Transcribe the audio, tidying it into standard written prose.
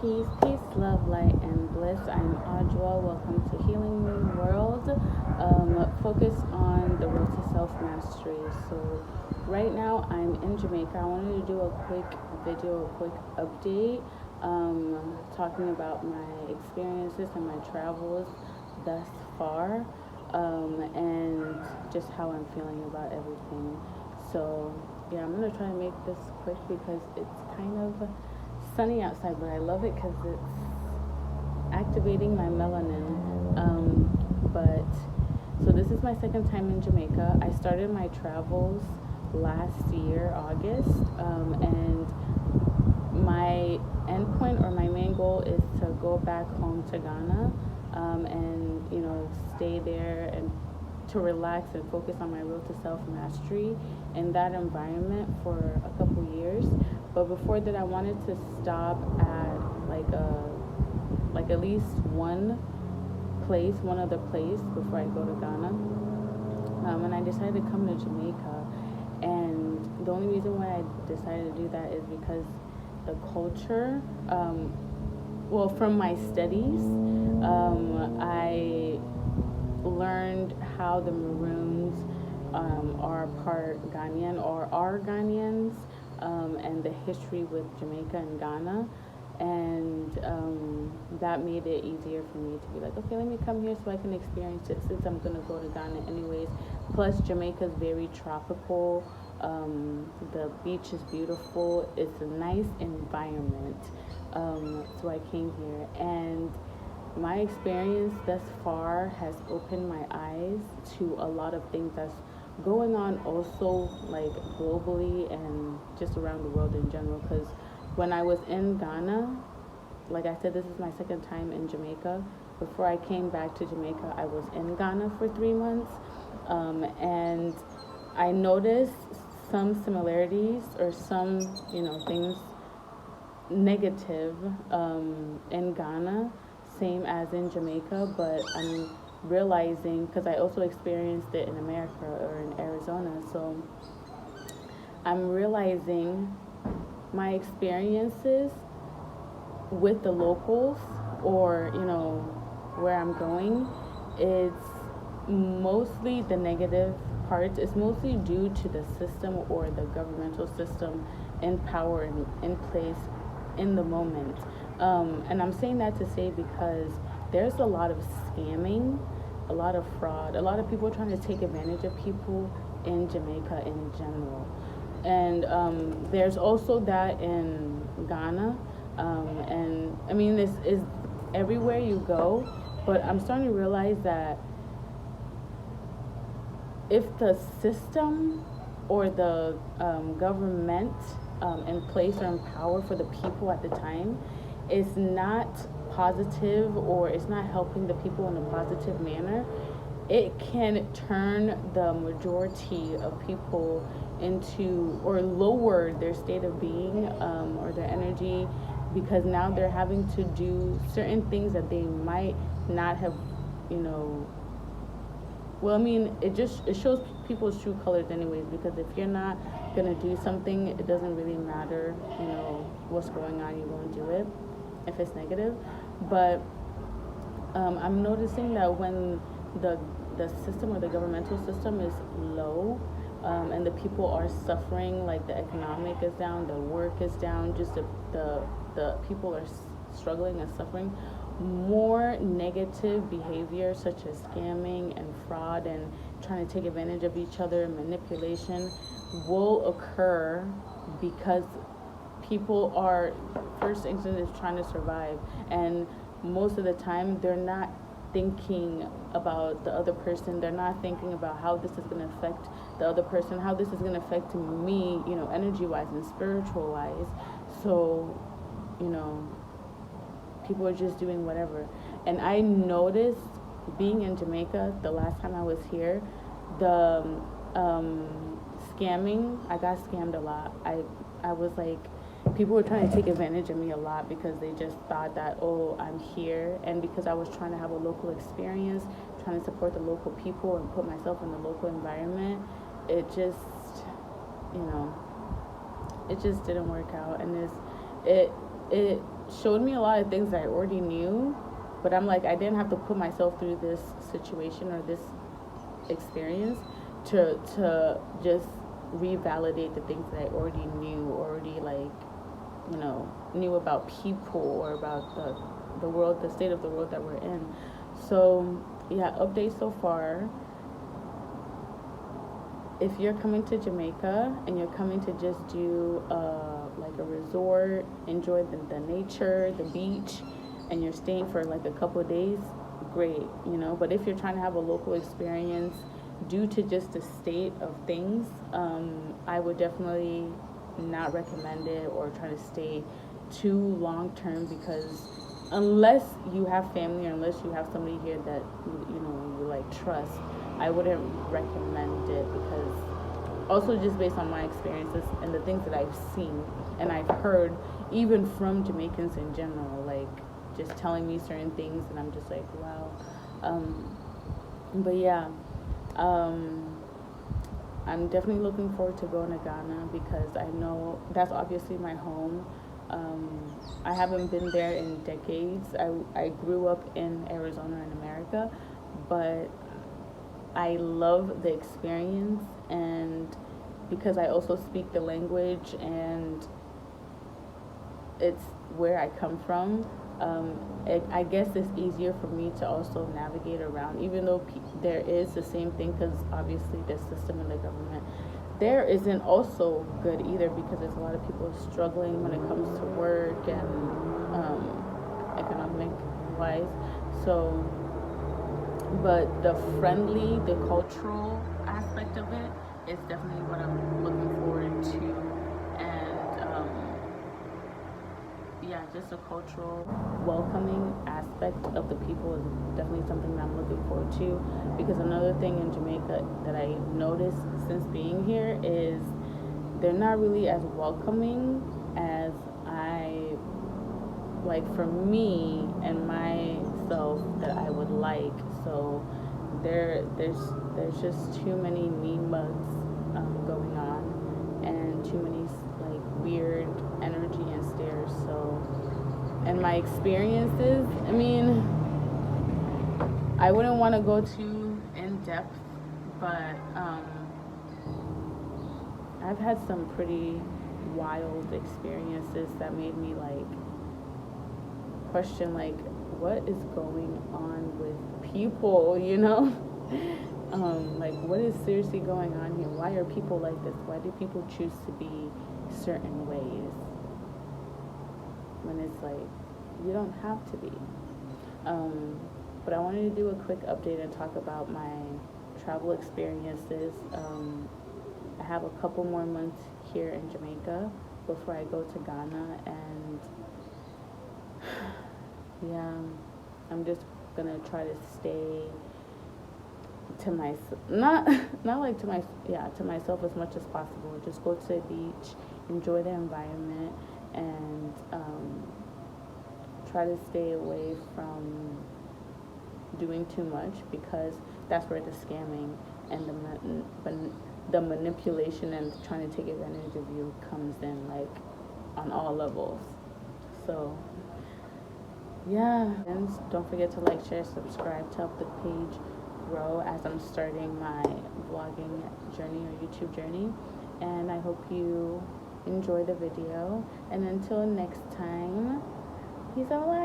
Peace, love, light, and bliss. I'm Audra. Welcome to Healing Me World. Focus on the road to self-mastery. So right now I'm in Jamaica. I wanted to do a quick video, a quick update, talking about my experiences and my travels thus far, and just how I'm feeling about everything. So yeah, I'm going to try to make this quick because it's kind of sunny outside, but I love it because it's activating my melanin. But so this is my second time in Jamaica. I started my travels last year, August, and my endpoint or my main goal is to go back home to Ghana, and stay there and to relax and focus on my road to self-mastery in that environment for a couple years. But before that, I wanted to stop at like at least one other place before I go to Ghana. And I decided to come to Jamaica. And the only reason why I decided to do that is because the culture, from my studies, I learned how the Maroons are part Ghanaian or are Ghanaians, and the history with Jamaica and Ghana, and that made it easier for me to be like, okay, let me come here so I can experience it since I'm gonna go to Ghana anyways. Plus, Jamaica is very tropical. The beach is beautiful. It's a nice environment. So I came here, and my experience thus far has opened my eyes to a lot of things that's going on also, like globally and just around the world in general. Because when I was in Ghana, like I said, this is my second time in Jamaica. Before I came back to Jamaica, I was in Ghana for 3 months, and I noticed some similarities or some things negative in Ghana, same as in Jamaica, but I'm realizing, because I also experienced it in America or in Arizona, so I'm realizing my experiences with the locals, or where I'm going, it's mostly the negative parts. It's mostly due to the system or the governmental system in power and in place in the moment. And I'm saying that to say because there's a lot of scamming, a lot of fraud, a lot of people trying to take advantage of people in Jamaica in general. And there's also that in Ghana. And I mean, this is everywhere you go, but I'm starting to realize that if the system or the government in place or in power for the people at the time is not positive, or it's not helping the people in a positive manner, it can turn the majority of people into, or lower their state of being, or their energy, because now they're having to do certain things that they might not have, it shows people's true colors anyways, because if you're not gonna do something, it doesn't really matter, what's going on, you're gonna do it if it's negative. But I'm noticing that when the system or the governmental system is low, and the people are suffering, like the economic is down, the work is down, just the people are struggling and suffering, more negative behavior such as scamming and fraud and trying to take advantage of each other and manipulation will occur, because people are, first instinct is trying to survive, and most of the time they're not thinking about the other person. They're not thinking about how this is going to affect the other person, how this is going to affect me, energy wise and spiritual wise. So people are just doing whatever. And I noticed, being in Jamaica the last time I was here, the scamming, I got scammed a lot. I was like, people were trying to take advantage of me a lot because they just thought that, oh, I'm here, and because I was trying to have a local experience, trying to support the local people and put myself in the local environment, it just didn't work out. And it showed me a lot of things that I already knew, but I'm like, I didn't have to put myself through this situation or this experience to just revalidate the things that I already knew, already like, knew about people or about the world, the state of the world that we're in. So yeah, update so far. If you're coming to Jamaica and you're coming to just do like a resort, enjoy the nature, the beach, and you're staying for like a couple of days, great, But if you're trying to have a local experience due to just the state of things, I would definitely not recommend it or try to stay too long term, because unless you have family or unless you have somebody here that you like trust, I wouldn't recommend it, because also just based on my experiences and the things that I've seen and I've heard, even from Jamaicans in general, like just telling me certain things, and I'm just like, wow. But yeah, I'm definitely looking forward to going to Ghana, because I know that's obviously my home. I haven't been there in decades. I grew up in Arizona in America, but I love the experience, and because I also speak the language and it's where I come from, I guess it's easier for me to also navigate around, even though there is the same thing, because obviously the system and the government there isn't also good either, because there's a lot of people struggling when it comes to work and economic wise. So, but the cultural aspect of it is definitely what I'm looking forward to, and yeah, just a cultural welcoming aspect of the people is definitely something that I'm looking forward to. Because another thing in Jamaica that I noticed since being here is they're not really as welcoming as I like for me and myself that I would like. So there's just too many mean mugs going on, and too many like weird energy and stares. So, and my experiences, I mean, I wouldn't want to go too in depth, but I've had some pretty wild experiences that made me like question like what is going on with people, like what is seriously going on here? Why are people like this? Why do people choose to be certain ways when it's like you don't have to be? But I wanted to do a quick update and talk about my travel experiences. I have a couple more months here in Jamaica before I go to Ghana, and yeah, I'm just gonna try to stay to myself, not like to myself as much as possible. Just go to the beach, enjoy the environment, and try to stay away from doing too much, because that's where the scamming and the manipulation and trying to take advantage of you comes in, like on all levels. So yeah, and don't forget to like, share, subscribe to help the page grow as I'm starting my vlogging journey or YouTube journey. And I hope you enjoy the video, and until next time, peace out.